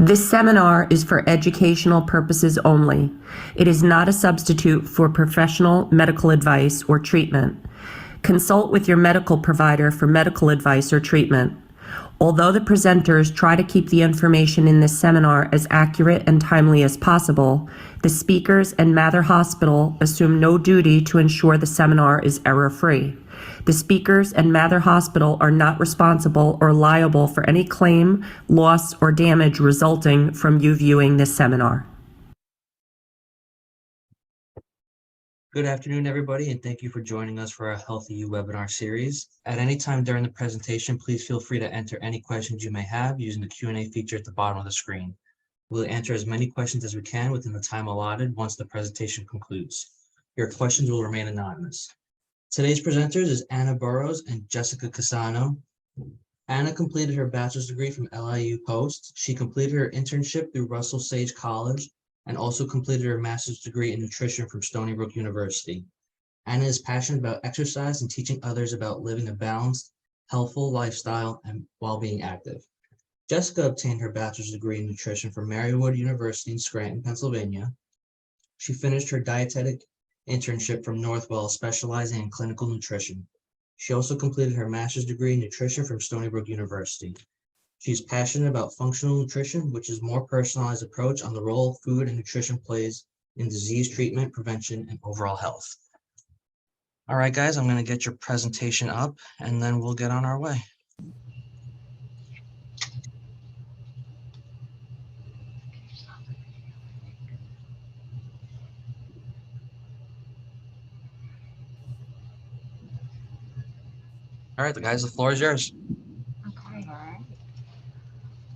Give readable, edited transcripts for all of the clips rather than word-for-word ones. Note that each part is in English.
This seminar is for educational purposes only. It is not a substitute for professional medical advice or treatment. Consult with your medical provider for medical advice or treatment. Although the presenters try to keep the information in this seminar as accurate and timely as possible, the speakers and Mather Hospital assume no duty to ensure the seminar is error-free. The speakers and Mather Hospital are not responsible or liable for any claim, loss, or damage resulting from you viewing this seminar. Good afternoon, everybody, and thank you for joining us for our HealthyU Webinar Series. At any time during the presentation, please feel free to enter any questions you may have using the Q&A feature at the bottom of the screen. We'll answer as many questions as we can within the time allotted once the presentation concludes. Your questions will remain anonymous. Today's presenters is Anna Burrows and Jessica Casano. Anna completed her bachelor's degree from LIU Post. She completed her internship through Russell Sage College and also completed her master's degree in nutrition from Stony Brook University. Anna is passionate about exercise and teaching others about living a balanced, healthful lifestyle and while being active. Jessica obtained her bachelor's degree in nutrition from Marywood University in Scranton, Pennsylvania. She finished her dietetic internship from Northwell, specializing in clinical nutrition. She also completed her master's degree in nutrition from Stony Brook University. She's passionate about functional nutrition, which is a more personalized approach on the role food and nutrition plays in disease treatment, prevention, and overall health. All right, guys, I'm going to get your presentation up, and then we'll get on our way. All right, guys, the floor is yours. Okay. All right.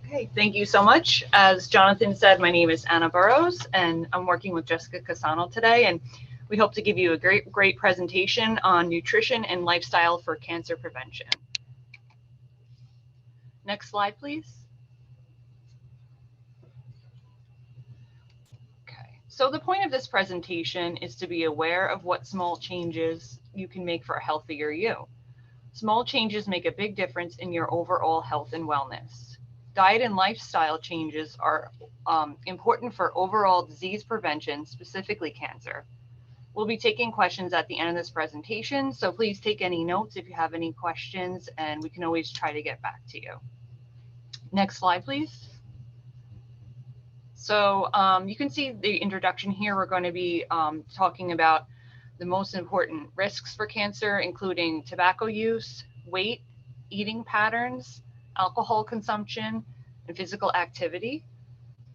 Okay, thank you so much. As Jonathan said, my name is Anna Burrows, and I'm working with Jessica Casano today, and we hope to give you a great presentation on nutrition and lifestyle for cancer prevention. Next slide, please. Okay, so the point of this presentation is to be aware of what small changes you can make for a healthier you. Small changes make a big difference in your overall health and wellness. Diet and lifestyle changes are important for overall disease prevention, specifically cancer. We'll be taking questions at the end of this presentation, so please take any notes if you have any questions, and we can always try to get back to you. Next slide, please. So you can see the introduction here. We're going to be talking about the most important risks for cancer, including tobacco use, weight, eating patterns, alcohol consumption, and physical activity.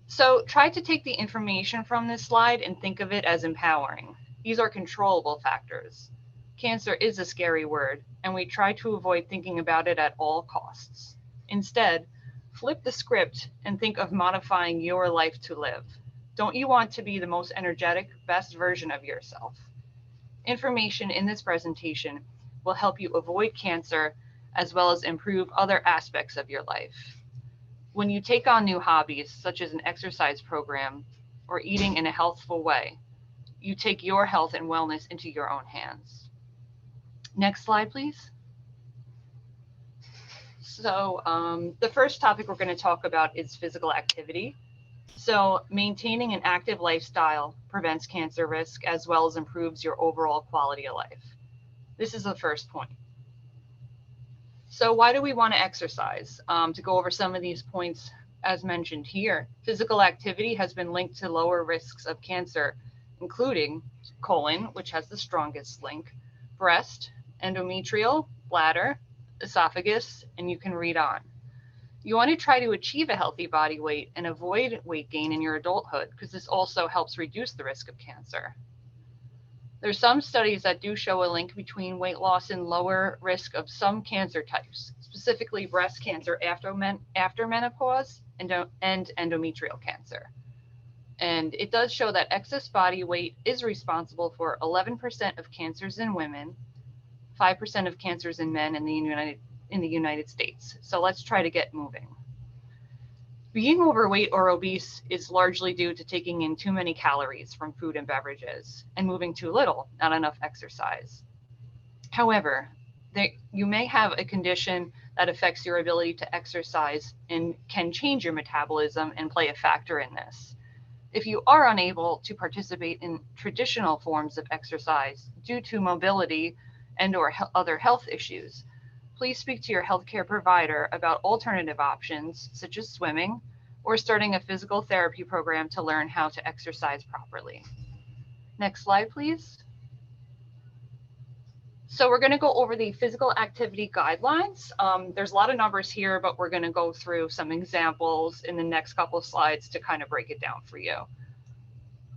So try to take the information from this slide and think of it as empowering. These are controllable factors. Cancer is a scary word, and we try to avoid thinking about it at all costs. Instead, flip the script and think of modifying your life to live. Don't you want to be the most energetic, best version of yourself? Information in this presentation will help you avoid cancer as well as improve other aspects of your life. When you take on new hobbies, such as an exercise program or eating in a healthful way, you take your health and wellness into your own hands. Next slide, please. So the first topic we're going to talk about is physical activity. So maintaining an active lifestyle prevents cancer risk as well as improves your overall quality of life. This is the first point. So why do we want to exercise? To go over some of these points as mentioned here, physical activity has been linked to lower risks of cancer, including colon, which has the strongest link, breast, endometrial, bladder, esophagus, and you can read on. You want to try to achieve a healthy body weight and avoid weight gain in your adulthood, because this also helps reduce the risk of cancer. There's some studies that do show a link between weight loss and lower risk of some cancer types, specifically breast cancer after menopause and endometrial cancer. And it does show that excess body weight is responsible for 11% of cancers in women, 5% of cancers in men in the United States. So let's try to get moving. Being overweight or obese is largely due to taking in too many calories from food and beverages and moving too little, not enough exercise. However, you may have a condition that affects your ability to exercise and can change your metabolism and play a factor in this. If you are unable to participate in traditional forms of exercise due to mobility and/or other health issues, please speak to your healthcare provider about alternative options such as swimming or starting a physical therapy program to learn how to exercise properly. Next slide, please. So we're going to go over the physical activity guidelines. There's a lot of numbers here, but we're going to go through some examples in the next couple of slides to kind of break it down for you.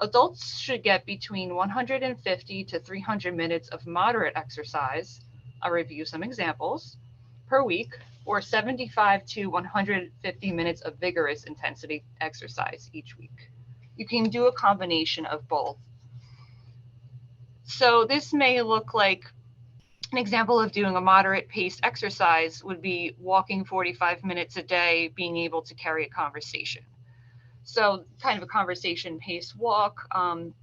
Adults should get between 150 to 300 minutes of moderate exercise, I'll review some examples, per week, or 75 to 150 minutes of vigorous intensity exercise each week. You can do a combination of both. So this may look like an example of doing a moderate paced exercise would be walking 45 minutes a day, being able to carry a conversation. So kind of a conversation paced walk.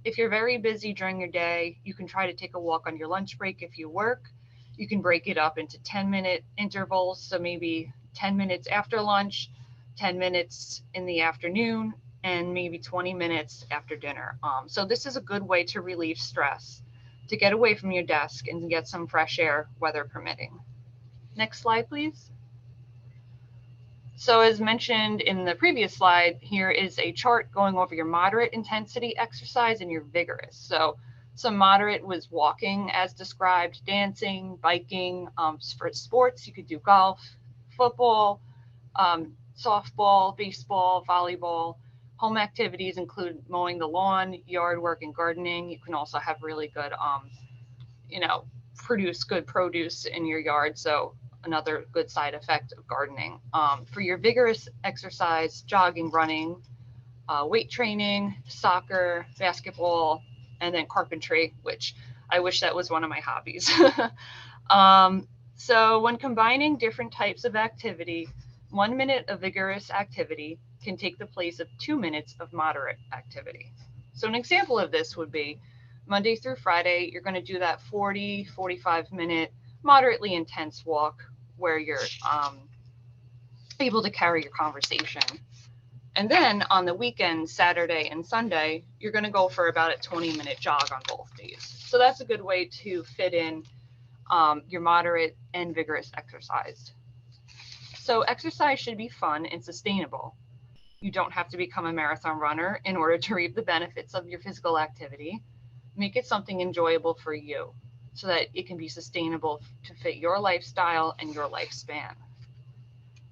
If you're very busy during your day, you can try to take a walk on your lunch break if you work. You can break it up into 10-minute intervals. So maybe 10 minutes after lunch, 10 minutes in the afternoon, and maybe 20 minutes after dinner. So this is a good way to relieve stress, to get away from your desk and get some fresh air, weather permitting. Next slide, please. So as mentioned in the previous slide, here is a chart going over your moderate intensity exercise and your vigorous. So some moderate was walking as described, dancing, biking. For sports, you could do golf, football, softball, baseball, volleyball. Home activities include mowing the lawn, yard work, and gardening. You can also have really good, produce good produce in your yard. So another good side effect of gardening. For your vigorous exercise, jogging, running, weight training, soccer, basketball, and then carpentry, which I wish that was one of my hobbies. So when combining different types of activity, 1 minute of vigorous activity can take the place of 2 minutes of moderate activity. So an example of this would be Monday through Friday, you're going to do that 40, 45-minute moderately intense walk where you're able to carry your conversation. And then on the weekend, Saturday and Sunday, you're going to go for about a 20-minute jog on both days. So that's a good way to fit in your moderate and vigorous exercise. So exercise should be fun and sustainable. You don't have to become a marathon runner in order to reap the benefits of your physical activity. Make it something enjoyable for you so that it can be sustainable to fit your lifestyle and your lifespan.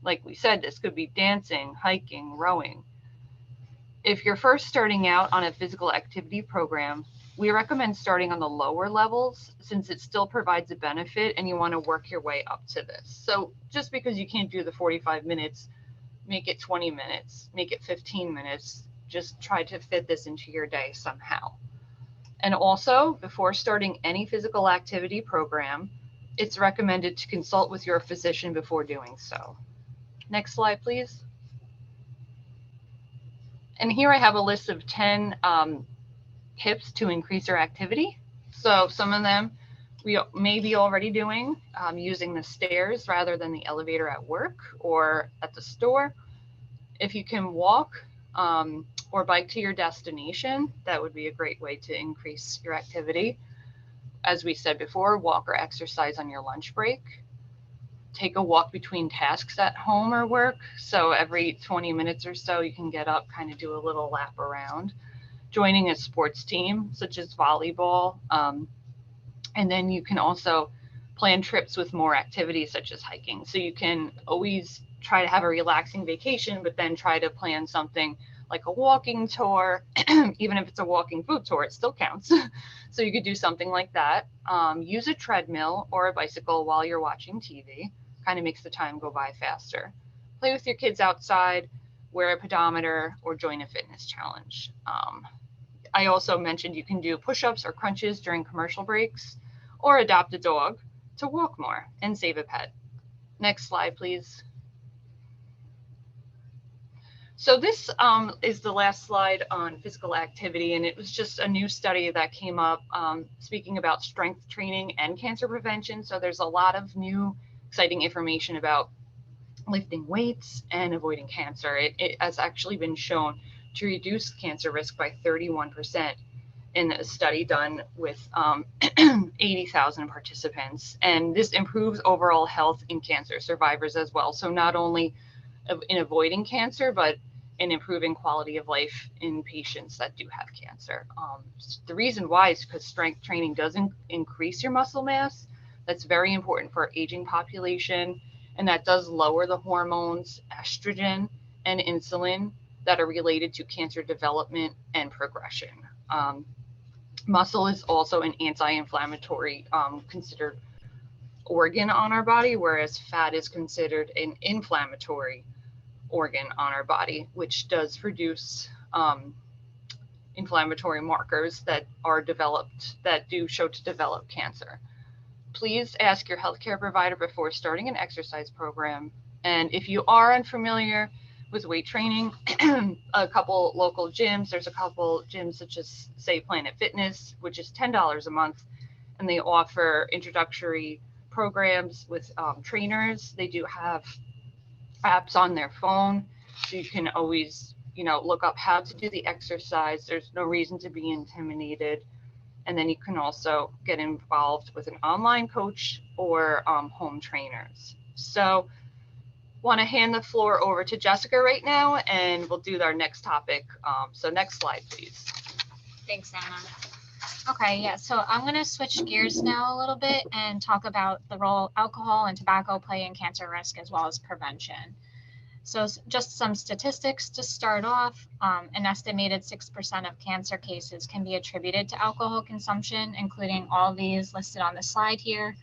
Like we said, this could be dancing, hiking, rowing. If you're first starting out on a physical activity program, we recommend starting on the lower levels since it still provides a benefit and you want to work your way up to this. So just because you can't do the 45 minutes, make it 20 minutes, make it 15 minutes, just try to fit this into your day somehow. And also, before starting any physical activity program, it's recommended to consult with your physician before doing so. Next slide, please. And here I have a list of 10 tips to increase your activity. So some of them we may be already doing, using the stairs rather than the elevator at work or at the store. If you can walk or bike to your destination, that would be a great way to increase your activity. As we said before, walk or exercise on your lunch break. Take a walk between tasks at home or work. So every 20 minutes or so, you can get up, kind of do a little lap around. Joining a sports team, such as volleyball. And then you can also plan trips with more activities, such as hiking. So you can always try to have a relaxing vacation, but then try to plan something like a walking tour. Even if it's a walking food tour, it still counts. So you could do something like that. Use a treadmill or a bicycle while you're watching TV. Kind of makes the time go by faster. Play with your kids outside, wear a pedometer, or join a fitness challenge. I also mentioned you can do push-ups or crunches during commercial breaks, or adopt a dog to walk more and save a pet. Next slide, please. So this is the last slide on physical activity, and it was just a new study that came up speaking about strength training and cancer prevention. So there's a lot of new exciting information about lifting weights and avoiding cancer. It has actually been shown to reduce cancer risk by 31% in a study done with 80,000 participants. And this improves overall health in cancer survivors as well. So not only in avoiding cancer, but in improving quality of life in patients that do have cancer. The reason why is because strength training doesn't increase your muscle mass. That's very important for our aging population, and that does lower the hormones, estrogen and insulin, that are related to cancer development and progression. Muscle is also an anti-inflammatory considered organ on our body, whereas fat is considered an inflammatory organ on our body, which does produce inflammatory markers that are developed, that do show to develop cancer. Please ask your healthcare provider before starting an exercise program. And if you are unfamiliar with weight training, a couple local gyms, there's a couple gyms such as, say, Planet Fitness, which is $10 a month, and they offer introductory programs with trainers. They do have apps on their phone, so you can always, look up how to do the exercise. There's no reason to be intimidated. And then you can also get involved with an online coach or home trainers. So want to hand the floor over to Jessica right now, and we'll do our next topic. So next slide, please. Thanks, Anna. Okay, yeah, so I'm going to switch gears now a little bit and talk about the role alcohol and tobacco play in cancer risk as well as prevention. So just some statistics to start off. An estimated 6% of cancer cases can be attributed to alcohol consumption, including all these listed on the slide here.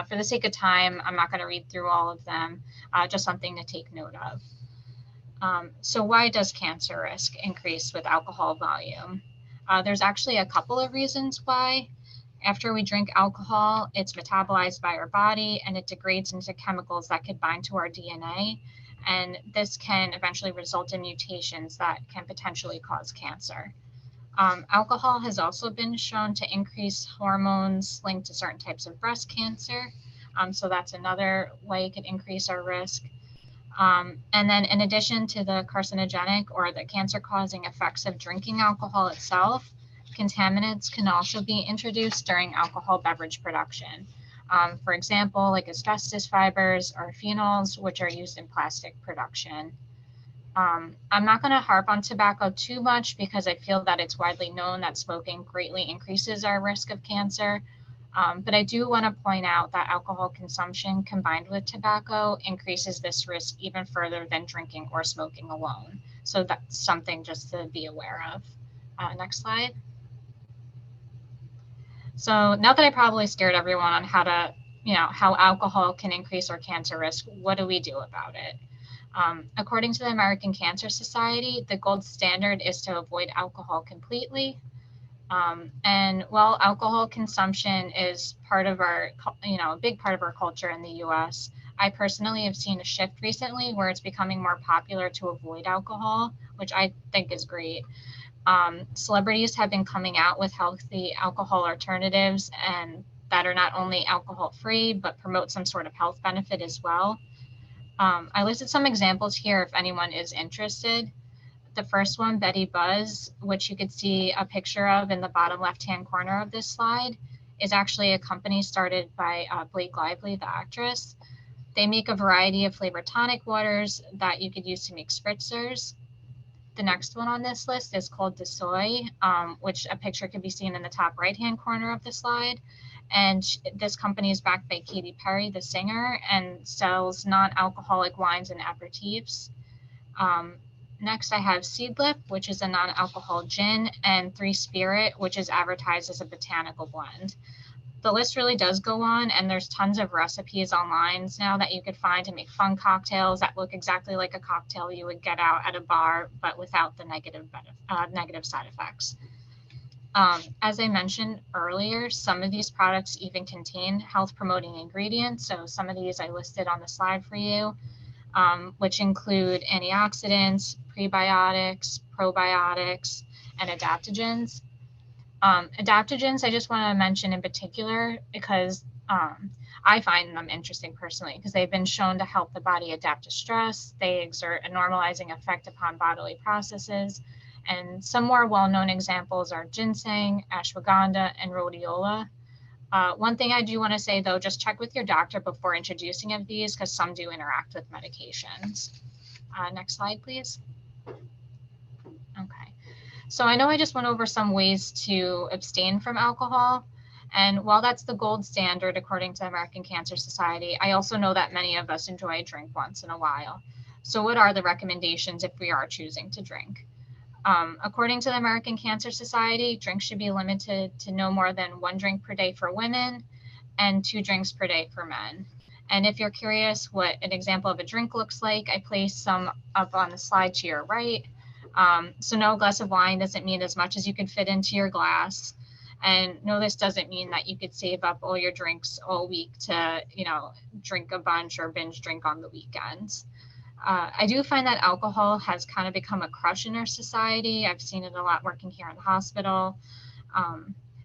For the sake of time, I'm not going to read through all of them, just something to take note of. So why does cancer risk increase with alcohol volume? There's actually a couple of reasons why. After we drink alcohol, it's metabolized by our body and it degrades into chemicals that could bind to our DNA. And this can eventually result in mutations that can potentially cause cancer. Alcohol has also been shown to increase hormones linked to certain types of breast cancer. So that's another way it could increase our risk. And then in addition to the carcinogenic or the cancer-causing effects of drinking alcohol itself, contaminants can also be introduced during alcohol beverage production. For example, like asbestos fibers or phenols, which are used in plastic production. I'm not going to harp on tobacco too much because I feel that it's widely known that smoking greatly increases our risk of cancer. But I do want to point out that alcohol consumption combined with tobacco increases this risk even further than drinking or smoking alone. So that's something just to be aware of. Next slide. So now that I probably scared everyone on how to, how alcohol can increase our cancer risk, what do we do about it? According to the American Cancer Society, the gold standard is to avoid alcohol completely. And while alcohol consumption is part of our, a big part of our culture in the US, I personally have seen a shift recently where it's becoming more popular to avoid alcohol, which I think is great. Celebrities have been coming out with healthy alcohol alternatives and that are not only alcohol free, but promote some sort of health benefit as well. I listed some examples here if anyone is interested. The first one, Betty Buzz, which you could see a picture of in the bottom left-hand corner of this slide, is actually a company started by Blake Lively, the actress. They make a variety of flavored tonic waters that you could use to make spritzers. The next one on this list is called DeSoy, which a picture can be seen in the top right-hand corner of the slide. And this company is backed by Katy Perry, the singer, and sells non-alcoholic wines and aperitifs. Next, I have Seedlip, which is a non-alcohol gin, and Three Spirit, which is advertised as a botanical blend. The list really does go on, and there's tons of recipes online now that you could find to make fun cocktails that look exactly like a cocktail you would get out at a bar, but without the negative side effects. As I mentioned earlier, some of these products even contain health-promoting ingredients. So some of these I listed on the slide for you, which include antioxidants, prebiotics, probiotics, and adaptogens. Adaptogens, I just want to mention in particular because I find them interesting personally because they've been shown to help the body adapt to stress. They exert a normalizing effect upon bodily processes. And some more well-known examples are ginseng, ashwagandha, and rhodiola. One thing I do want to say, though, just check with your doctor before introducing of these because some do interact with medications. Next slide, please. Okay. So I know I just went over some ways to abstain from alcohol. And while that's the gold standard according to the American Cancer Society, I also know that many of us enjoy a drink once in a while. So what are the recommendations if we are choosing to drink? According to the American Cancer Society, drinks should be limited to no more than 1 drink per day for women and 2 drinks per day for men. And if you're curious what an example of a drink looks like, I placed some up on the slide to your right. So no glass of wine doesn't mean as much as you can fit into your glass. And no, this doesn't mean that you could save up all your drinks all week to, drink a bunch or binge drink on the weekends. I do find that alcohol has kind of become a crush in our society. I've seen it a lot working here in the hospital.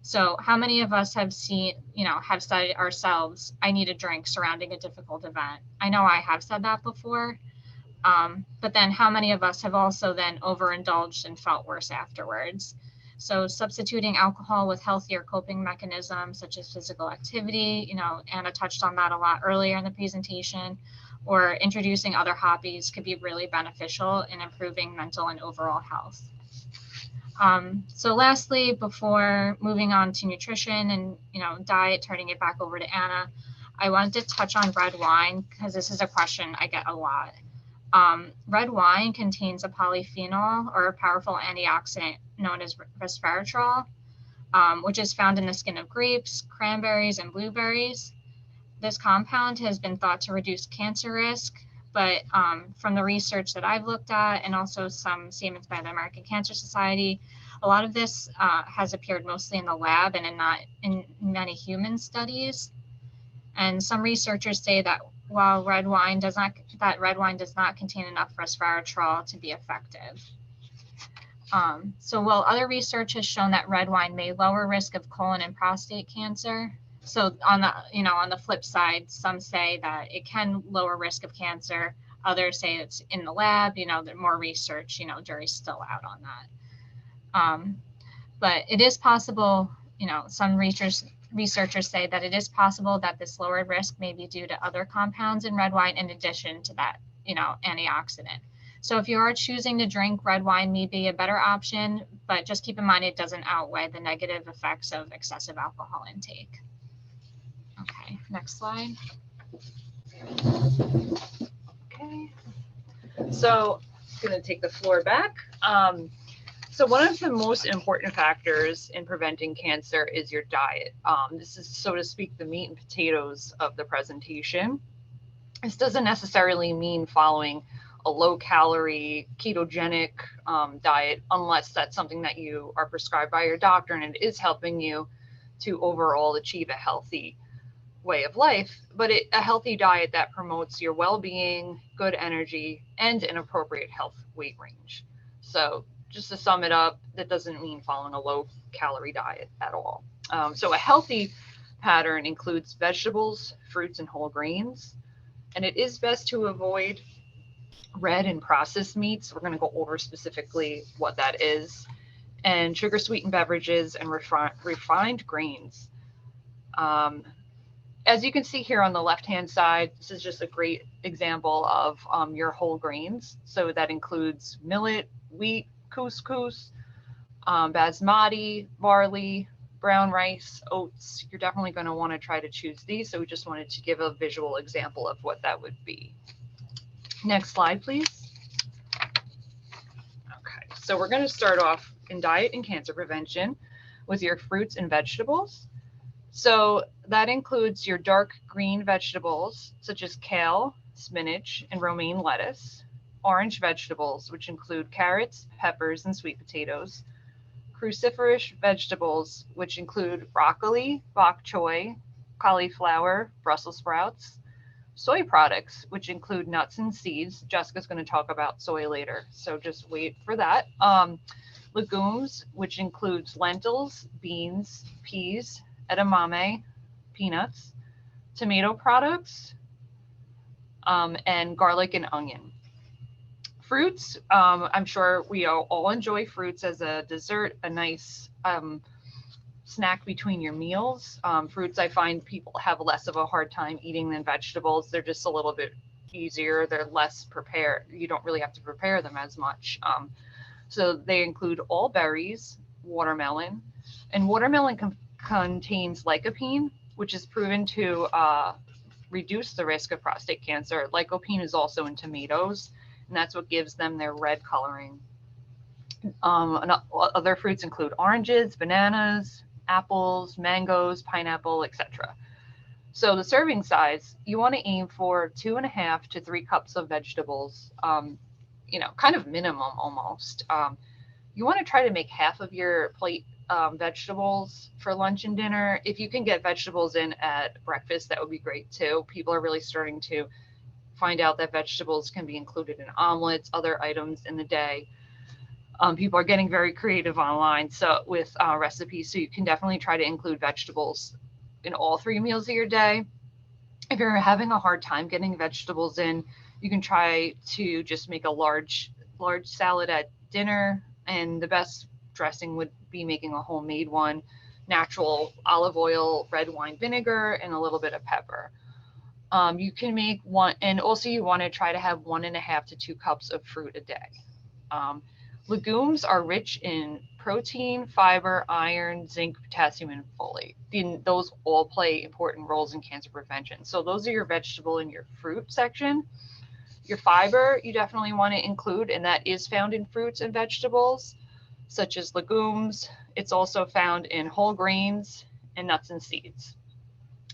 So how many of us have seen, have said ourselves, I need a drink surrounding a difficult event? I know I have said that before. But then how many of us have also then overindulged and felt worse afterwards? So substituting alcohol with healthier coping mechanisms such as physical activity, Anna touched on that a lot earlier in the presentation, or introducing other hobbies could be really beneficial in improving mental and overall health. So lastly, before moving on to nutrition and diet, turning it back over to Anna, I wanted to touch on red wine because this is a question I get a lot. Red wine contains a polyphenol or a powerful antioxidant known as resveratrol, which is found in the skin of grapes, cranberries, and blueberries. This compound has been thought to reduce cancer risk, but from the research that I've looked at and also some statements by the American Cancer Society, a lot of this has appeared mostly in the lab and not in many human studies. And some researchers say that while red wine does not contain enough resveratrol to be effective. So while other research has shown that red wine may lower risk of colon and prostate cancer, so on the flip side, some say that it can lower risk of cancer. Others say it's in the lab. That more research. Jury's still out on that. But it is possible. Some researchers say that it is possible that this lowered risk may be due to other compounds in red wine in addition to that, antioxidant. So if you are choosing to drink, red wine may be a better option, but just keep in mind it doesn't outweigh the negative effects of excessive alcohol intake. Okay, next slide. Okay. So I'm going to take the floor back. So one of the most important factors in preventing cancer is your diet. This is, so to speak, the meat and potatoes of the presentation. This doesn't necessarily mean following a low-calorie, ketogenic diet, unless that's something that you are prescribed by your doctor and it is helping you to overall achieve a healthy way of life, but a healthy diet that promotes your well-being, good energy, and an appropriate health weight range. So just to sum it up, that doesn't mean following a low-calorie diet at all. So a healthy pattern includes vegetables, fruits, and whole grains, and it is best to avoid red and processed meats. We're going to go over specifically what that is, and sugar-sweetened beverages and refined grains. As you can see here on the left-hand side, this is just a great example of your whole grains. So that includes millet, wheat, couscous, basmati, barley, brown rice, oats. You're definitely going to want to try to choose these. So we just wanted to give a visual example of what that would be. Next slide, please. Okay, so we're going to start off in diet and cancer prevention with your fruits and vegetables. So that includes your dark green vegetables, such as kale, spinach, and romaine lettuce, orange vegetables, which include carrots, peppers, and sweet potatoes, cruciferous vegetables, which include broccoli, bok choy, cauliflower, Brussels sprouts, soy products, which include nuts and seeds. Jessica's going to talk about soy later, so just wait for that. Legumes, which includes lentils, beans, peas, edamame, peanuts, tomato products, and garlic and onion. Fruits, I'm sure we all enjoy fruits as a dessert, a nice snack between your meals. Fruits, I find people have less of a hard time eating than vegetables. They're just a little bit easier. They're less prepared. You don't really have to prepare them as much. So they include all berries, watermelon, and watermelon contains lycopene, which is proven to reduce the risk of prostate cancer. Lycopene is also in tomatoes, and that's what gives them their red coloring. Other fruits include oranges, bananas, apples, mangoes, pineapple, etc. So the serving size, you want to aim for 2.5 to 3 cups of vegetables, kind of minimum almost. You want to try to make half of your plate vegetables for lunch and dinner. If you can get vegetables in at breakfast, that would be great too. People are really starting to find out that vegetables can be included in omelets, other items in the day. People are getting very creative online with recipes, so you can definitely try to include vegetables in all 3 meals of your day. If you're having a hard time getting vegetables in, you can try to just make a large salad at dinner, and the best dressing would be making a homemade one, natural olive oil, red wine vinegar, and a little bit of pepper. You can make one, and also you want to try to have 1.5 to 2 cups of fruit a day. Legumes are rich in protein, fiber, iron, zinc, potassium, and folate. Those all play important roles in cancer prevention. So those are your vegetable and your fruit section. Your fiber, you definitely want to include, and that is found in fruits and vegetables, such as legumes. It's also found in whole grains and nuts and seeds.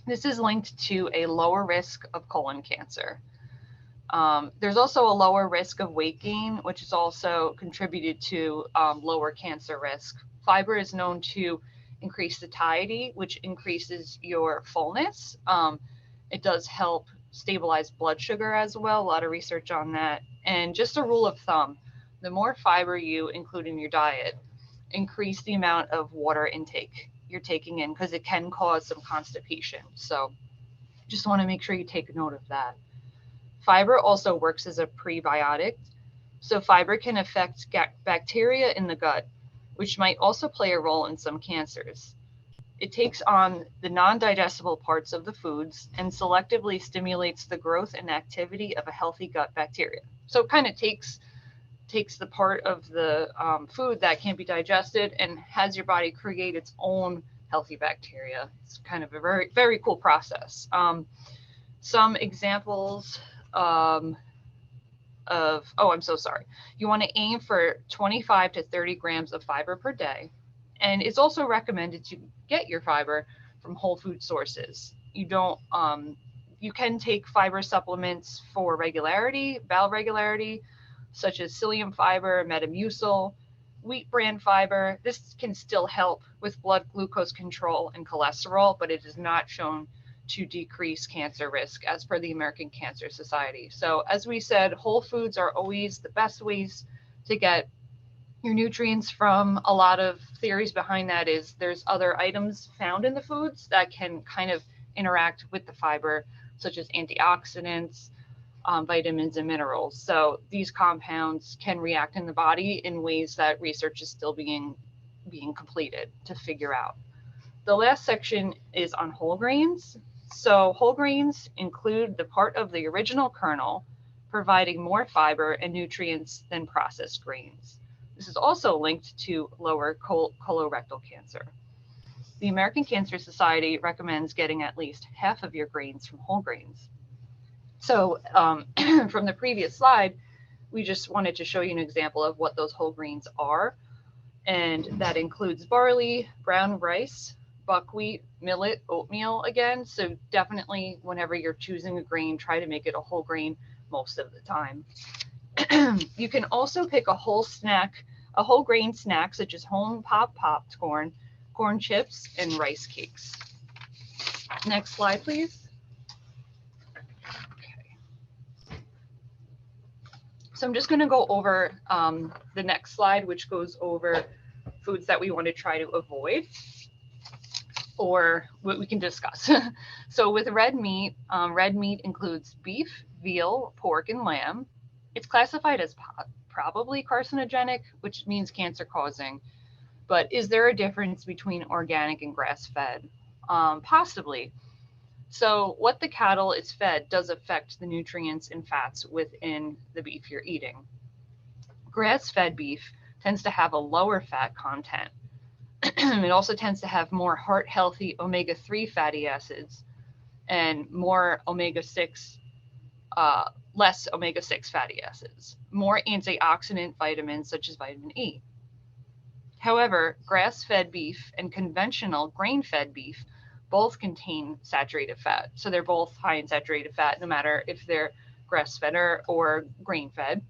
This is linked to a lower risk of colon cancer. There's also a lower risk of weight gain, which is also contributed to lower cancer risk. Fiber is known to increase satiety, which increases your fullness. It does help stabilize blood sugar as well. A lot of research on that. And just a rule of thumb, the more fiber you include in your diet, increase the amount of water intake you're taking in, because it can cause some constipation. So just want to make sure you take note of that. Fiber also works as a prebiotic. So fiber can affect bacteria in the gut, which might also play a role in some cancers. It takes on the non-digestible parts of the foods and selectively stimulates the growth and activity of a healthy gut bacteria. So it kind of takes the part of the food that can't be digested and has your body create its own healthy bacteria. It's kind of a very, very cool process. Some examples I'm so sorry. You want to aim for 25 to 30 grams of fiber per day. And it's also recommended to get your fiber from whole food sources. You can take fiber supplements for bowel regularity, such as psyllium fiber, Metamucil, wheat bran fiber. This can still help with blood glucose control and cholesterol, but it is not shown to decrease cancer risk as per the American Cancer Society. So as we said, whole foods are always the best ways to get your nutrients from. A lot of theories behind that is there's other items found in the foods that can kind of interact with the fiber, such as antioxidants, vitamins, and minerals. So these compounds can react in the body in ways that research is still being completed to figure out. The last section is on whole grains. So whole grains include the part of the original kernel, providing more fiber and nutrients than processed grains. This is also linked to lower colorectal cancer. The American Cancer Society recommends getting at least half of your grains from whole grains. So from the previous slide, we just wanted to show you an example of what those whole grains are. And that includes barley, brown rice, buckwheat, millet, oatmeal again. So definitely whenever you're choosing a grain, try to make it a whole grain most of the time. You can also pick a whole grain snack, such as home popped corn, corn chips, and rice cakes. Next slide, please. Okay. So I'm just going to go over the next slide, which goes over foods that we want to try to avoid. or what we can discuss. So with red meat includes beef, veal, pork, and lamb. It's classified as probably carcinogenic, which means cancer causing. But is there a difference between organic and grass-fed? Possibly. So what the cattle is fed does affect the nutrients and fats within the beef you're eating. Grass-fed beef tends to have a lower fat content. It also tends to have more heart-healthy omega-3 fatty acids and more omega-6, less omega-6 fatty acids, more antioxidant vitamins such as vitamin E. However, grass-fed beef and conventional grain-fed beef both contain saturated fat. So they're both high in saturated fat, no matter if they're grass-fed or grain-fed.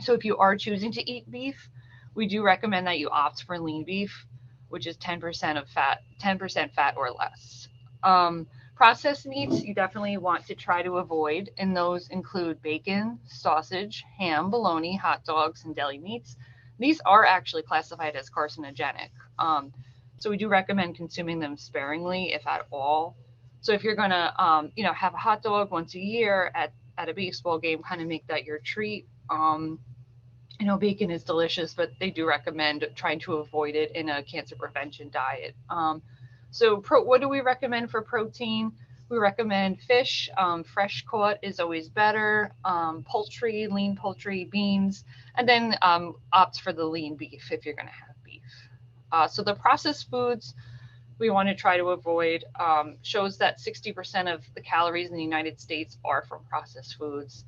So if you are choosing to eat beef, we do recommend that you opt for lean beef, which is 10% of fat, 10% fat or less. Processed meats you definitely want to try to avoid, and those include bacon, sausage, ham, bologna, hot dogs, and deli meats. These are actually classified as carcinogenic. So we do recommend consuming them sparingly, if at all. So if you're gonna, have a hot dog once a year at a baseball game, kind of make that your treat. Bacon is delicious, but they do recommend trying to avoid it in a cancer prevention diet. What do we recommend for protein? We recommend fish. Fresh caught is always better. Poultry, lean poultry, beans, and then opt for the lean beef if you're going to have beef. So the processed foods we want to try to avoid shows that 60% of the calories in the United States are from processed foods.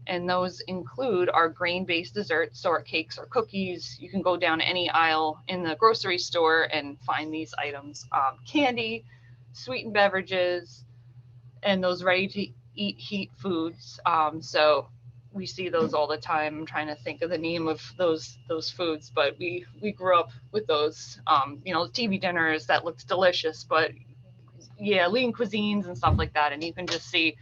And those include our grain-based desserts, so our cakes or cookies. You can go down any aisle in the grocery store and find these items. Candy, sweetened beverages, and those ready-to-eat heat foods. So we see those all the time. I'm trying to think of the name of those foods, but we grew up with those. TV dinners that looks delicious, but yeah, lean cuisines and stuff like that. And you can just see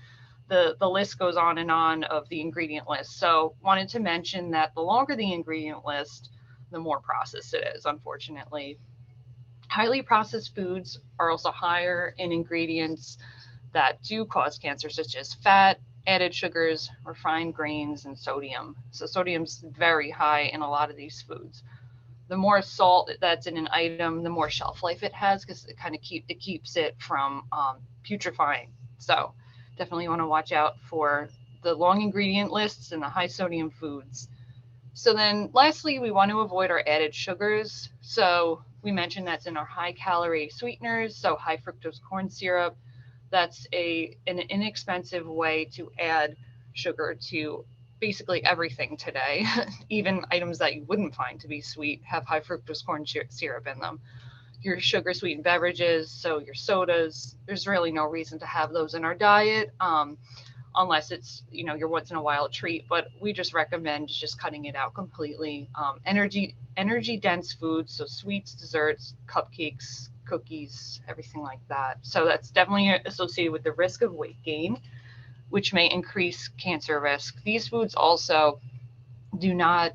the list goes on and on of the ingredient list. So wanted to mention that the longer the ingredient list, the more processed it is, unfortunately. Highly processed foods are also higher in ingredients that do cause cancer, such as fat, added sugars, refined grains, and sodium. So sodium's very high in a lot of these foods. The more salt that's in an item, the more shelf life it has, because it kind of keeps it from putrefying. So definitely want to watch out for the long ingredient lists and the high sodium foods. So then lastly, we want to avoid our added sugars. So we mentioned that's in our high calorie sweeteners, so high fructose corn syrup. That's an inexpensive way to add sugar to basically everything today. Even items that you wouldn't find to be sweet have high fructose corn syrup in them. Your sugar sweetened beverages, so your sodas, there's really no reason to have those in our diet unless it's your once in a while treat, but we just recommend just cutting it out completely. Energy dense foods, so sweets, desserts, cupcakes, cookies, everything like that. So that's definitely associated with the risk of weight gain, which may increase cancer risk. These foods also do not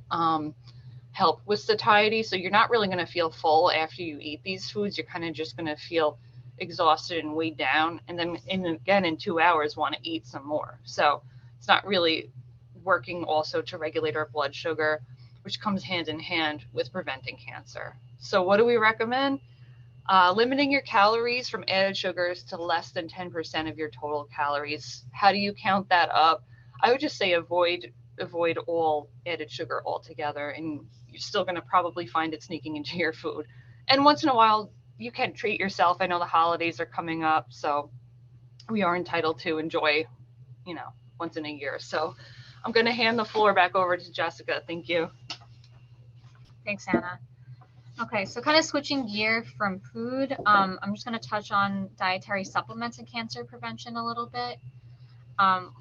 help with satiety. So you're not really going to feel full after you eat these foods. You're kind of just going to feel exhausted and weighed down. And then in 2 hours, want to eat some more. So it's not really working also to regulate our blood sugar, which comes hand in hand with preventing cancer. So what do we recommend? Limiting your calories from added sugars to less than 10% of your total calories. How do you count that up? I would just say avoid all added sugar altogether, and you're still going to probably find it sneaking into your food. And once in a while, you can treat yourself. I know the holidays are coming up, so we are entitled to enjoy, once in a year. So I'm going to hand the floor back over to Jessica. Thank you. Thanks, Anna. Okay, so kind of switching gear from food, I'm just going to touch on dietary supplements and cancer prevention a little bit.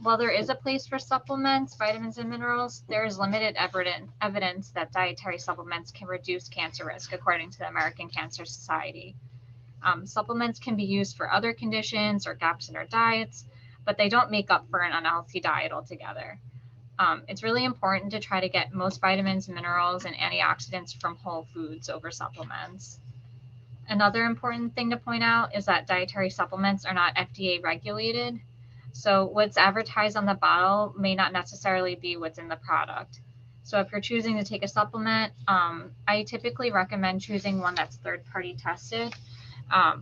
While there is a place for supplements, vitamins, and minerals, there is limited evidence that dietary supplements can reduce cancer risk, according to the American Cancer Society. Supplements can be used for other conditions or gaps in our diets, but they don't make up for an unhealthy diet altogether. It's really important to try to get most vitamins, minerals, and antioxidants from whole foods over supplements. Another important thing to point out is that dietary supplements are not FDA regulated. So what's advertised on the bottle may not necessarily be what's in the product. So if you're choosing to take a supplement, I typically recommend choosing one that's third-party tested.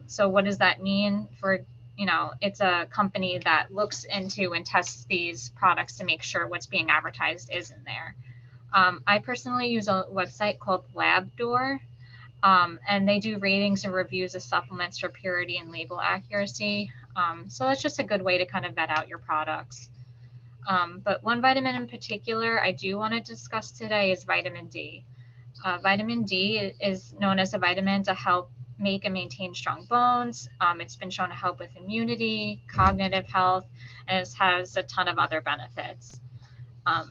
So what does that mean? It's a company that looks into and tests these products to make sure what's being advertised is in there. I personally use a website called LabDoor, and they do ratings and reviews of supplements for purity and label accuracy. So that's just a good way to kind of vet out your products. But one vitamin in particular I do want to discuss today is vitamin D. Vitamin D is known as a vitamin to help make and maintain strong bones. It's been shown to help with immunity, cognitive health, and it has a ton of other benefits.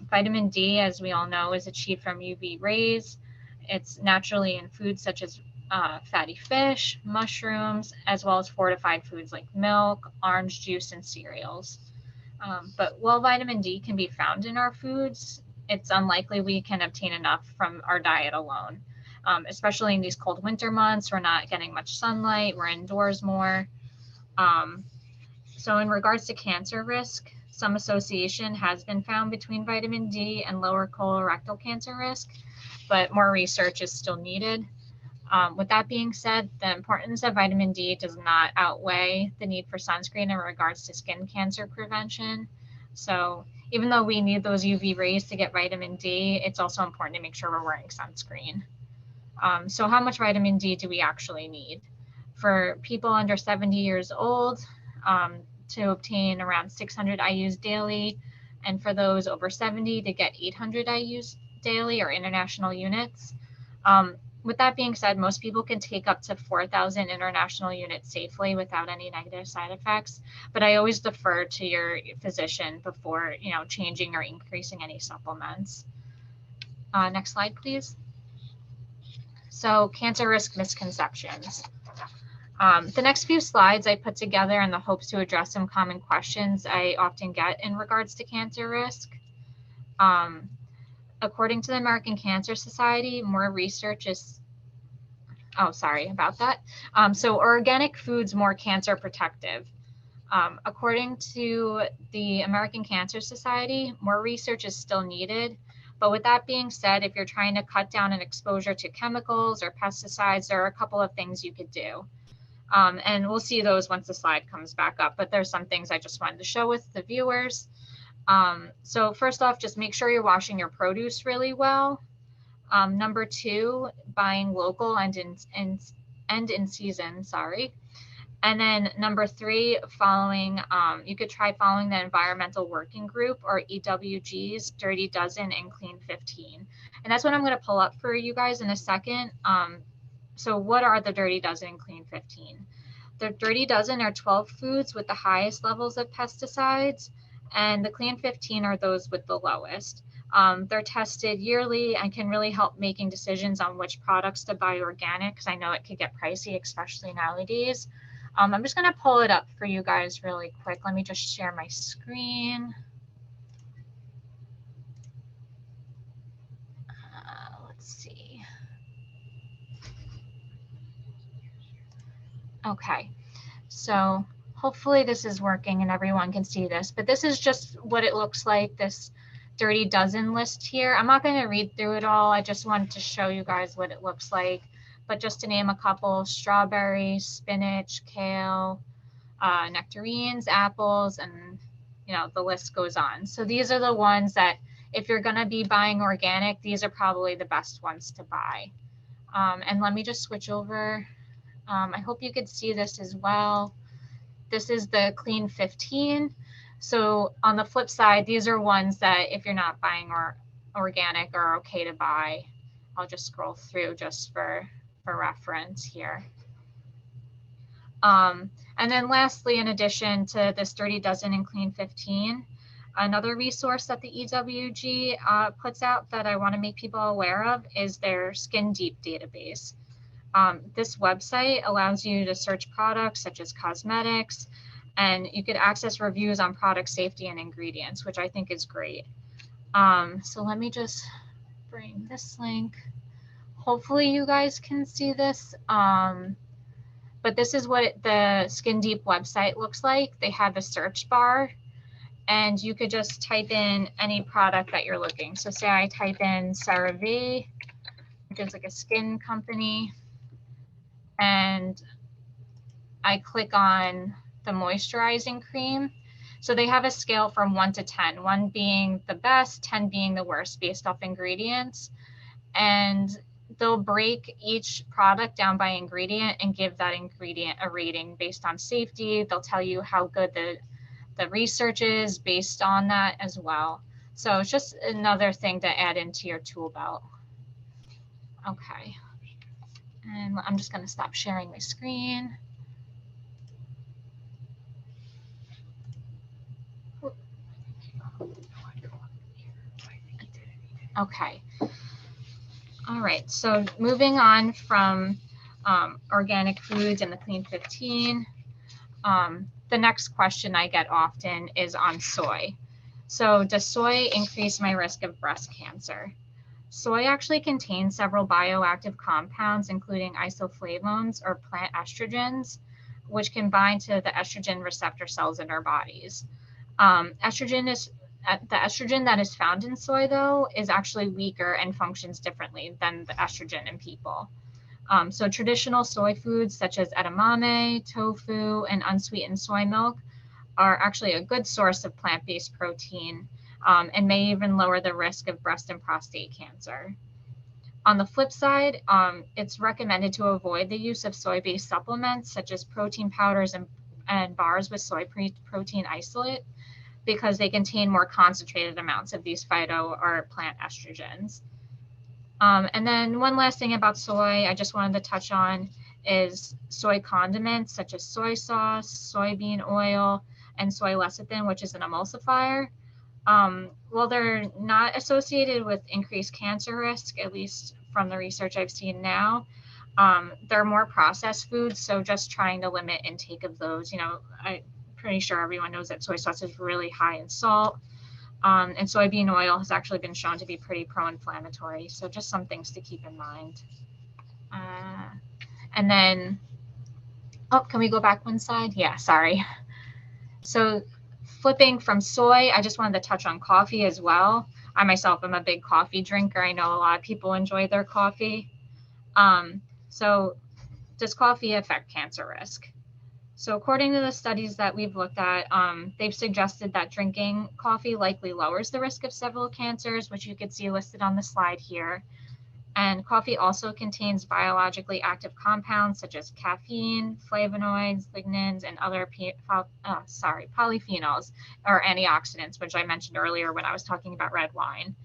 Vitamin D, as we all know, is achieved from UV rays. It's naturally in foods such as fatty fish, mushrooms, as well as fortified foods like milk, orange juice, and cereals. But while vitamin D can be found in our foods, it's unlikely we can obtain enough from our diet alone. Especially in these cold winter months, we're not getting much sunlight, we're indoors more. So in regards to cancer risk, some association has been found between vitamin D and lower colorectal cancer risk, but more research is still needed. With that being said, the importance of vitamin D does not outweigh the need for sunscreen in regards to skin cancer prevention. So even though we need those UV rays to get vitamin D, it's also important to make sure we're wearing sunscreen. So how much vitamin D do we actually need? For people under 70 years old, to obtain around 600 IUs daily, and for those over 70 to get 800 IUs daily or international units. With that being said, most people can take up to 4,000 international units safely without any negative side effects, but I always defer to your physician before changing or increasing any supplements. Next slide, please. So cancer risk misconceptions. The next few slides I put together in the hopes to address some common questions I often get in regards to cancer risk. According to the American Cancer Society, more research is, sorry about that. So are organic foods more cancer protective? According to the American Cancer Society, more research is still needed. But with that being said, if you're trying to cut down on exposure to chemicals or pesticides, there are a couple of things you could do. And we'll see those once the slide comes back up, but there's some things I just wanted to show with the viewers. So first off, just make sure you're washing your produce really well. Number two, buying local and in season, sorry. And then number three, you could try following the Environmental Working Group or EWG's Dirty Dozen and Clean 15. And that's what I'm going to pull up for you guys in a second. So what are the Dirty Dozen and Clean 15? The Dirty Dozen are 12 foods with the highest levels of pesticides, and the Clean 15 are those with the lowest. They're tested yearly and can really help making decisions on which products to buy organic, because I know it could get pricey, especially nowadays. I'm just going to pull it up for you guys really quick. Let me just share my screen. Let's see. Okay, so hopefully this is working and everyone can see this, but this is just what it looks like, this Dirty Dozen list here. I'm not going to read through it all. I just wanted to show you guys what it looks like. But just to name a couple: strawberries, spinach, kale, nectarines, apples, and the list goes on. So these are the ones that, if you're going to be buying organic, these are probably the best ones to buy. And let me just switch over. I hope you could see this as well. This is the Clean 15. So on the flip side, these are ones that if you're not buying organic are okay to buy. I'll just scroll through just for reference here. And then lastly, in addition to this Dirty Dozen and Clean 15, another resource that the EWG puts out that I want to make people aware of is their Skin Deep database. This website allows you to search products such as cosmetics, and you could access reviews on product safety and ingredients, which I think is great. So let me just bring this link. Hopefully you guys can see this. but this is what the Skin Deep website looks like. They have a search bar, and you could just type in any product that you're looking. So say I type in CeraVe, which is like a skin company, and I click on the moisturizing cream. So they have a scale from 1 to 10, 1 being the best, 10 being the worst based off ingredients. And they'll break each product down by ingredient and give that ingredient a rating based on safety. They'll tell you how good the research is based on that as well. So it's just another thing to add into your tool belt. Okay. And I'm just going to stop sharing my screen. Okay. All right. So moving on from organic foods and the Clean 15, the next question I get often is on soy. So does soy increase my risk of breast cancer? Soy actually contains several bioactive compounds, including isoflavones or plant estrogens, which can bind to the estrogen receptor cells in our bodies. The estrogen that is found in soy, though, is actually weaker and functions differently than the estrogen in people. So traditional soy foods such as edamame, tofu, and unsweetened soy milk are actually a good source of plant-based protein, and may even lower the risk of breast and prostate cancer. On the flip side, it's recommended to avoid the use of soy-based supplements such as protein powders and bars with soy protein isolate, because they contain more concentrated amounts of these phyto or plant estrogens. And then one last thing about soy I just wanted to touch on is soy condiments such as soy sauce, soybean oil, and soy lecithin, which is an emulsifier. While they're not associated with increased cancer risk, at least from the research I've seen now, they're more processed foods. So just trying to limit intake of those. I'm pretty sure everyone knows that soy sauce is really high in salt. And soybean oil has actually been shown to be pretty pro-inflammatory. So just some things to keep in mind. And then, oh, can we go back one slide? Yeah, sorry. So flipping from soy, I just wanted to touch on coffee as well. I myself am a big coffee drinker. I know a lot of people enjoy their coffee. So does coffee affect cancer risk? So according to the studies that we've looked at, they've suggested that drinking coffee likely lowers the risk of several cancers, which you could see listed on the slide here. And coffee also contains biologically active compounds such as caffeine, flavonoids, lignans, and other polyphenols or antioxidants, which I mentioned earlier when I was talking about red wine.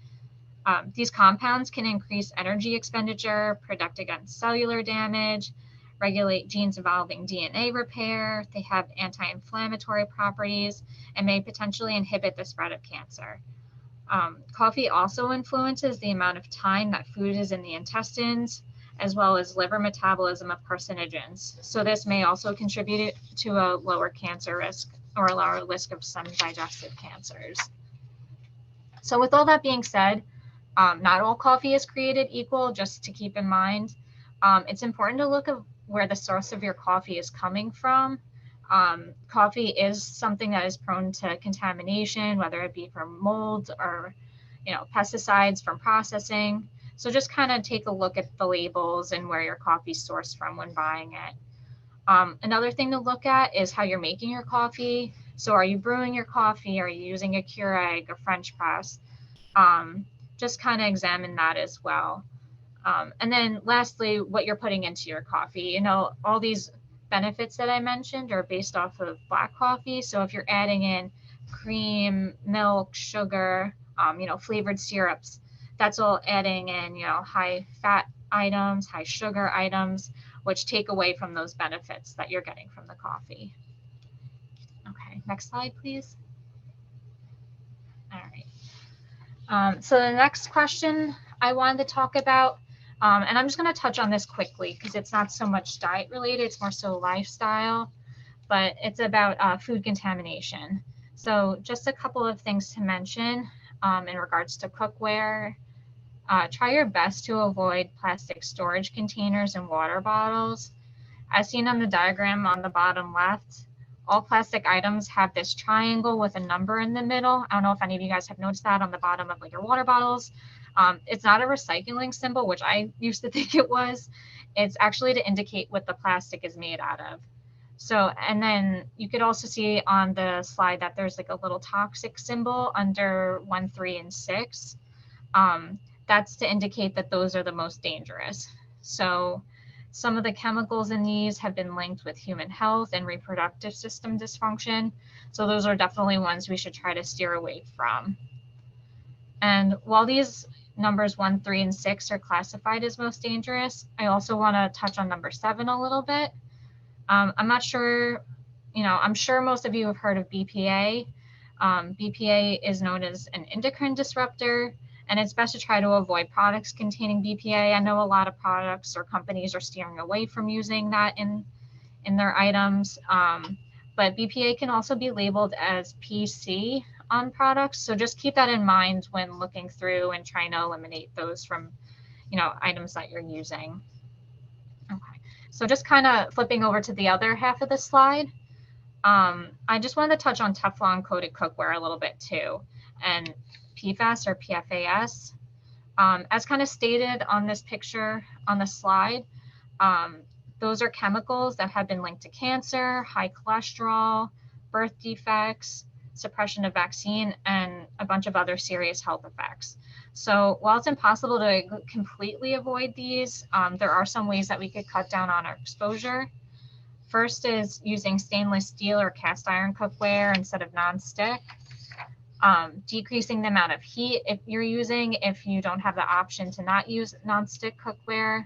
These compounds can increase energy expenditure, protect against cellular damage, regulate genes involving DNA repair. They have anti-inflammatory properties and may potentially inhibit the spread of cancer. Coffee also influences the amount of time that food is in the intestines, as well as liver metabolism of carcinogens. So this may also contribute to a lower cancer risk or a lower risk of some digestive cancers. So with all that being said, not all coffee is created equal, just to keep in mind. It's important to look at where the source of your coffee is coming from. Coffee is something that is prone to contamination, whether it be from mold or, pesticides from processing. So just kind of take a look at the labels and where your coffee is sourced from when buying it. Another thing to look at is how you're making your coffee. So are you brewing your coffee? Are you using a Keurig or French press? Just kind of examine that as well. And then lastly, what you're putting into your coffee. All these benefits that I mentioned are based off of black coffee. So if you're adding in cream, milk, sugar, flavored syrups, that's all adding in, high fat items, high sugar items, which take away from those benefits that you're getting from the coffee. Okay, next slide, please. All right. So the next question I wanted to talk about, and I'm just going to touch on this quickly because it's not so much diet related, it's more so lifestyle, but it's about food contamination. So just a couple of things to mention in regards to cookware. Try your best to avoid plastic storage containers and water bottles, As seen on the diagram on the bottom left, all plastic items have this triangle with a number in the middle. I don't know if any of you guys have noticed that on the bottom of like your water bottles. It's not a recycling symbol, which I used to think it was. It's actually to indicate what the plastic is made out of. So, and then you could also see on the slide that there's like a little toxic symbol under 1, 3, and 6. That's to indicate that those are the most dangerous. So some of the chemicals in these have been linked with human health and reproductive system dysfunction. So those are definitely ones we should try to steer away from. And while these numbers 1, 3, and 6 are classified as most dangerous, I also want to touch on number 7 a little bit. I'm not sure, I'm sure most of you have heard of BPA. BPA is known as an endocrine disruptor, and it's best to try to avoid products containing BPA. I know a lot of products or companies are steering away from using that in their items, but BPA can also be labeled as PC on products. So just keep that in mind when looking through and trying to eliminate those from, items that you're using. Okay, so just kind of flipping over to the other half of the slide. I just wanted to touch on Teflon coated cookware a little bit too, and PFAS or PFAS. As kind of stated on this picture on the slide, those are chemicals that have been linked to cancer, high cholesterol, birth defects, suppression of vaccine, and a bunch of other serious health effects. So while it's impossible to completely avoid these, there are some ways that we could cut down on our exposure. First is using stainless steel or cast iron cookware instead of nonstick. Decreasing the amount of heat if you don't have the option to not use nonstick cookware.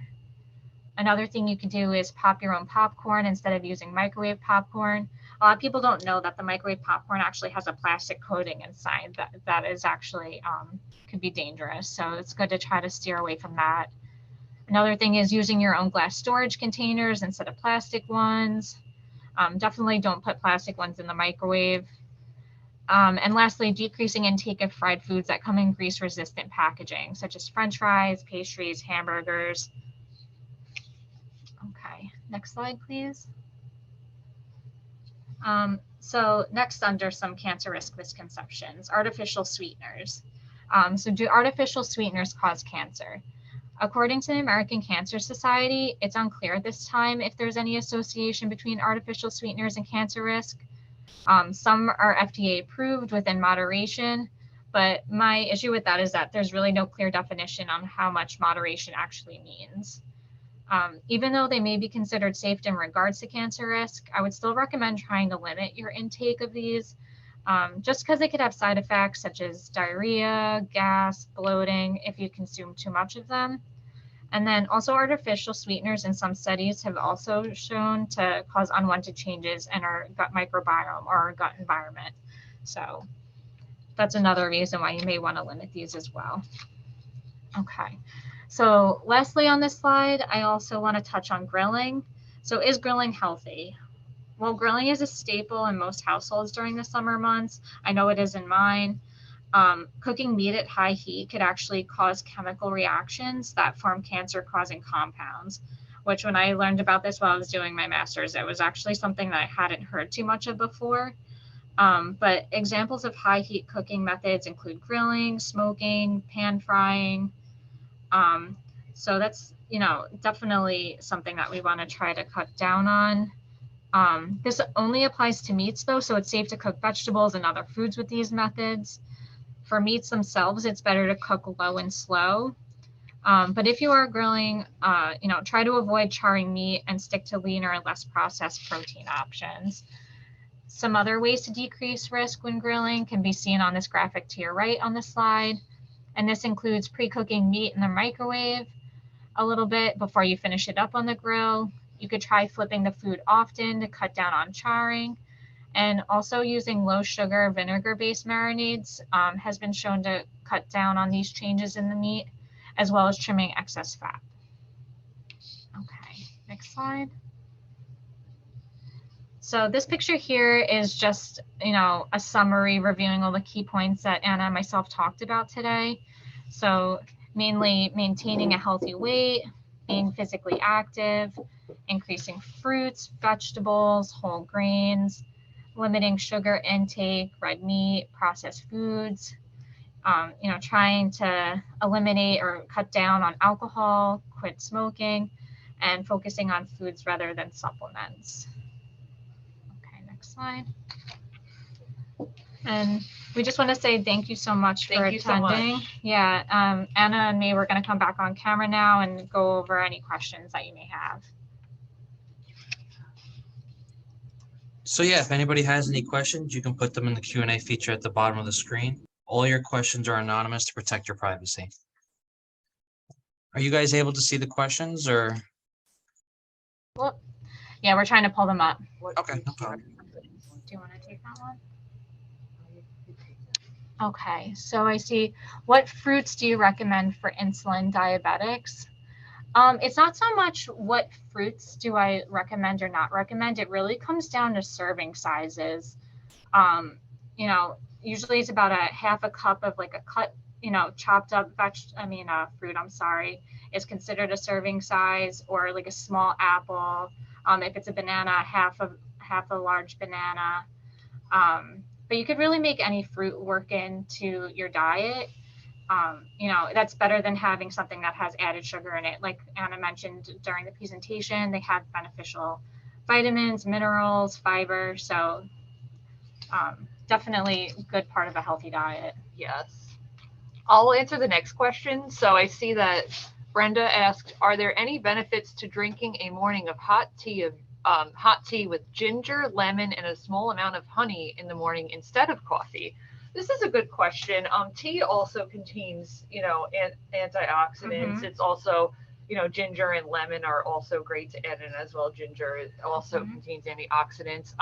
Another thing you could do is pop your own popcorn instead of using microwave popcorn. A lot of people don't know that the microwave popcorn actually has a plastic coating inside that is actually could be dangerous. So it's good to try to steer away from that. Another thing is using your own glass storage containers instead of plastic ones. Definitely don't put plastic ones in the microwave. And lastly, decreasing intake of fried foods that come in grease-resistant packaging, such as French fries, pastries, hamburgers. Okay, next slide, please. So next, under some cancer risk misconceptions, artificial sweeteners. So do artificial sweeteners cause cancer? According to the American Cancer Society, it's unclear at this time if there's any association between artificial sweeteners and cancer risk. Some are FDA approved within moderation, but my issue with that is that there's really no clear definition on how much moderation actually means. Even though they may be considered safe in regards to cancer risk, I would still recommend trying to limit your intake of these, just because they could have side effects such as diarrhea, gas, bloating if you consume too much of them. And then also artificial sweeteners in some studies have also shown to cause unwanted changes in our gut microbiome or our gut environment. So that's another reason why you may want to limit these as well. Okay, so lastly on this slide, I also want to touch on grilling. So is grilling healthy? Well, grilling is a staple in most households during the summer months. I know it is in mine. Cooking meat at high heat could actually cause chemical reactions that form cancer-causing compounds, which when I learned about this while I was doing my master's, it was actually something that I hadn't heard too much of before. But examples of high heat cooking methods include grilling, smoking, pan frying. So that's, definitely something that we want to try to cut down on. This only applies to meats though, so it's safe to cook vegetables and other foods with these methods. For meats themselves, it's better to cook low and slow. But if you are grilling, try to avoid charring meat and stick to leaner and less processed protein options. Some other ways to decrease risk when grilling can be seen on this graphic to your right on the slide. And this includes pre-cooking meat in the microwave a little bit before you finish it up on the grill. You could try flipping the food often to cut down on charring. And also using low sugar vinegar-based marinades has been shown to cut down on these changes in the meat, as well as trimming excess fat. Okay, next slide. So this picture here is just, a summary reviewing all the key points that Anna and myself talked about today. So mainly maintaining a healthy weight, being physically active, increasing fruits, vegetables, whole grains, limiting sugar intake, red meat, processed foods, trying to eliminate or cut down on alcohol, quit smoking, and focusing on foods rather than supplements. Okay, next slide. And we just want to say thank you so much for attending. Yeah, Anna and me, we're going to come back on camera now and go over any questions that you may have. So yeah, if anybody has any questions, you can put them in the Q&A feature at the bottom of the screen. All your questions are anonymous to protect your privacy. Are you guys able to see the questions or? Well, yeah, we're trying to pull them up. Okay, no problem. Do you want to take that one? Okay, so I see. What fruits do you recommend for insulin diabetics? It's not so much what fruits do I recommend or not recommend. It really comes down to serving sizes. Usually it's about a half a cup of like a cut, chopped up fruit, I'm sorry, is considered a serving size, or like a small apple. If it's a banana, half a large banana. But you could really make any fruit work into your diet. That's better than having something that has added sugar in it. Like Anna mentioned during the presentation, they have beneficial vitamins, minerals, fiber. So definitely a good part of a healthy diet. Yes. I'll answer the next question. So I see that Brenda asked, are there any benefits to drinking a morning of hot tea with ginger, lemon, and a small amount of honey in the morning instead of coffee? This is a good question. Tea also contains, antioxidants. It's also, ginger and lemon are also great to add in as well. Ginger also contains antioxidants.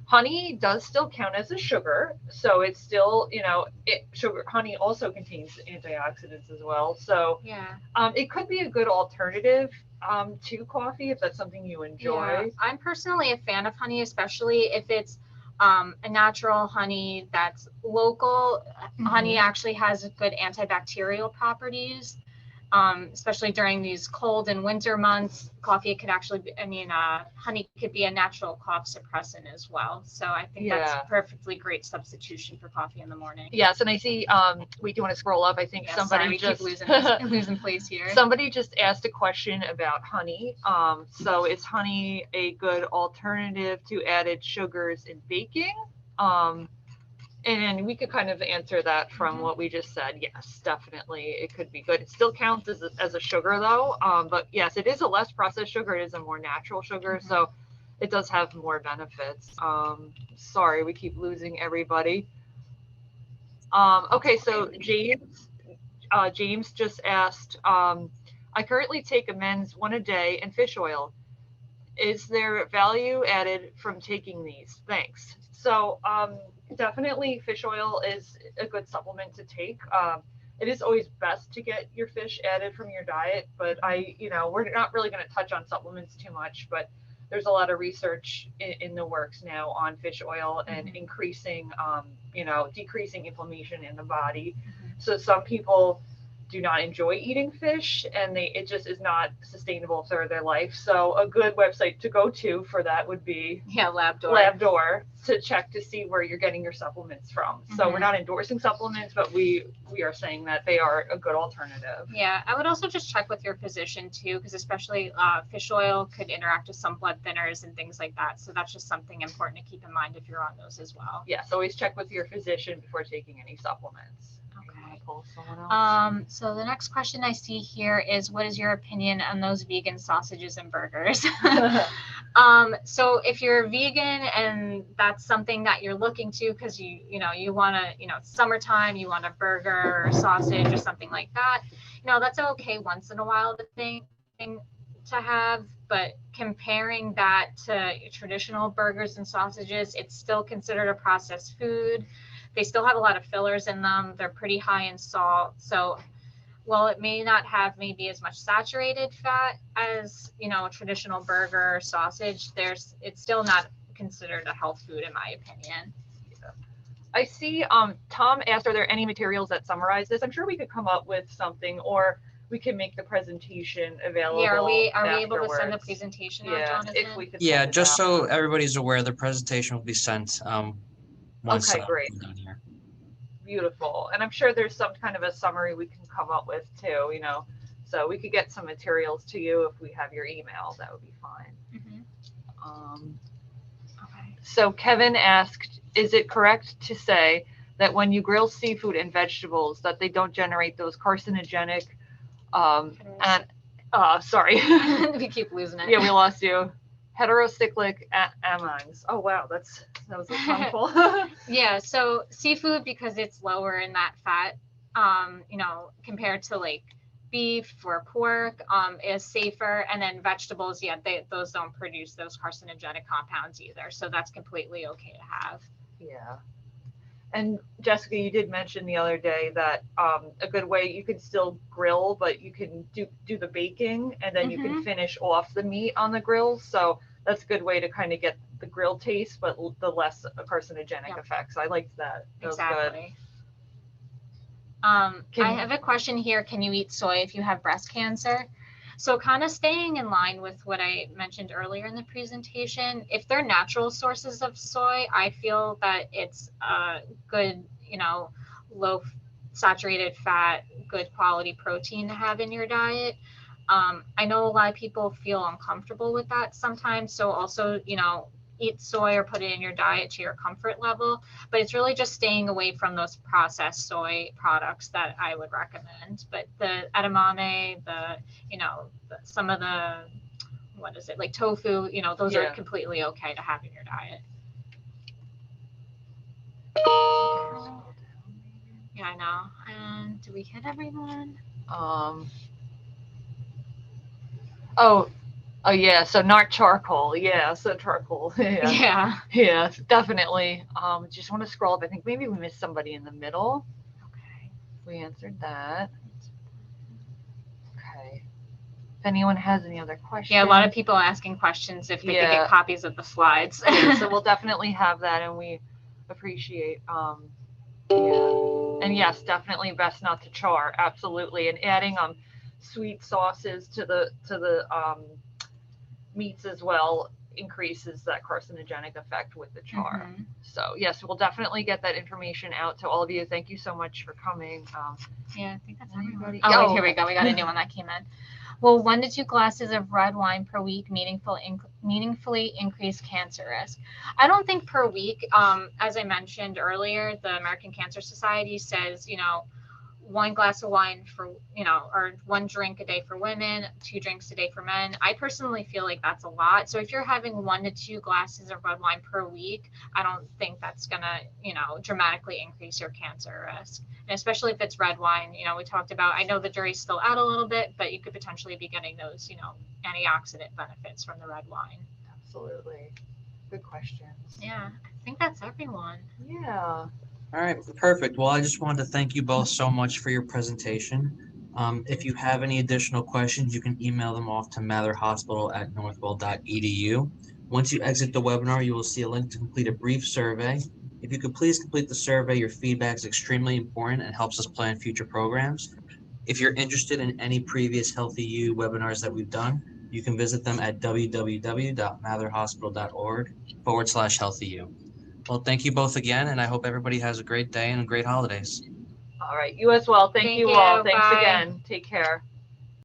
Honey does still count as a sugar, so it's still, honey also contains antioxidants as well. So yeah, it could be a good alternative to coffee if that's something you enjoy. Yeah. I'm personally a fan of honey, especially if it's a natural honey that's local. Honey actually has good antibacterial properties. Especially during these cold and winter months, coffee could actually be, honey could be a natural cough suppressant as well. So I think that's a perfectly great substitution for coffee in the morning. Yes, and I see, we do want to scroll up. I think somebody just losing place here. Somebody just asked a question about honey. So is honey a good alternative to added sugars in baking? And we could kind of answer that from what we just said. Yes, definitely, it could be good. It still counts as a sugar though. But yes, it is a less processed sugar. It is a more natural sugar. So it does have more benefits. Sorry, we keep losing everybody. Okay, so James just asked, I currently take a men's one a day and fish oil. Is there value added from taking these? Thanks. So definitely fish oil is a good supplement to take. It is always best to get your fish added from your diet, but we're not really going to touch on supplements too much, but there's a lot of research in the works now on fish oil and increasing, decreasing inflammation in the body. So some people do not enjoy eating fish, and it just is not sustainable for their life. So a good website to go to for that would be Labdoor, to check to see where you're getting your supplements from. So we're not endorsing supplements, but we are saying that they are a good alternative. Yeah, I would also just check with your physician too, because especially fish oil could interact with some blood thinners and things like that. So that's just something important to keep in mind if you're on those as well. Yes, always check with your physician before taking any supplements. So the next question I see here is, what is your opinion on those vegan sausages and burgers? So if you're vegan and that's something that you're looking to, because you want to, it's summertime, you want a burger or sausage or something like that, that's okay once in a while thing to have, but comparing that to traditional burgers and sausages, it's still considered a processed food. They still have a lot of fillers in them. They're pretty high in salt. So while it may not have maybe as much saturated fat as, a traditional burger or sausage, it's still not considered a health food in my opinion. I see Tom asked, are there any materials that summarize this? I'm sure we could come up with something, or we can make the presentation available. Yeah, are we able to send the afterwards. presentation out, Yeah, Jonathan? if we could. Yeah, send it just out. so everybody's aware, the presentation will be sent once Okay, great. we're done here. Beautiful. And I'm sure there's some kind of a summary we can come up with too, you know. So we could get some materials to you if we have your email. That would be fine. Mhm. Okay. So Kevin asked, is it correct to say that when you grill seafood and vegetables that they don't generate those carcinogenic and sorry. We keep losing it. Yeah, we lost you. Heterocyclic amines. Oh wow, that was a mouthful. Yeah, so seafood, because it's lower in that fat, you know, compared to like beef or pork, is safer. And then vegetables, yeah, those don't produce those carcinogenic compounds either. So that's completely okay to have. Yeah. And Jessica, you did mention the other day that a good way you can still grill, but you can do the baking and then you can finish off the meat on the grill. So that's a good way to kind of get the grill taste, but the less carcinogenic effects. I liked that. That was Exactly. good. I have a question here. Can you eat soy if you have breast cancer? So kind of staying in line with what I mentioned earlier in the presentation, if they're natural sources of soy, I feel that it's a good, you know, low saturated fat, good quality protein to have in your diet. I know a lot of people feel uncomfortable with that sometimes. So also, you know, eat soy or put it in your diet to your comfort level, but it's really just staying away from those processed soy products that I would recommend. But the edamame, you know, some of the, what is it, like tofu, you know, those are completely okay to have in your diet. Yeah, I know. And do we hit everyone? Oh yeah, so not charcoal. Yeah, so charcoal. Yeah, definitely. Just want to scroll up. I think maybe we missed somebody in the middle. Okay. We answered that. Okay. If anyone has any other questions. Yeah, a lot of people asking questions if they could get copies of the slides. Yeah, so we'll definitely have that, and we appreciate. And yes, definitely best not to char. Absolutely, and adding sweet sauces to the meats as well increases that carcinogenic effect with the char. So yes, we'll definitely get that information out to all of you. Thank you so much for coming. Yeah, I think that's everybody. Oh, wait, here we go. We got a new one that came in. Will 1 to 2 glasses of red wine per week meaningfully increase cancer risk? I don't think per week. As I mentioned earlier, the American Cancer Society says, you know, 1 glass of wine for, you know, or 1 drink a day for women, 2 drinks a day for men. I personally feel like that's a lot. So if you're having 1 to 2 glasses of red wine per week, I don't think that's gonna, you know, dramatically increase your cancer risk. And especially if it's red wine, you know, we talked about, I know the jury's still out a little bit, but you could potentially be getting those, you know, antioxidant benefits from the red wine. Absolutely. Good questions. Yeah, I think that's everyone. Yeah. All right, perfect. Well, I just wanted to thank you both so much for your presentation. If you have any additional questions, you can email them off to matherhospital@northwell.edu. Once you exit the webinar, you will see a link to complete a brief survey. If you could please complete the survey, your feedback is extremely important and helps us plan future programs. If you're interested in any previous HealthyU webinars that we've done, you can visit them at www.matherhospital.org/HealthyU. Well, thank you both again, and I hope everybody has a great day and great holidays. All right. You as well. Thank you all. Thanks Bye. again. Take care.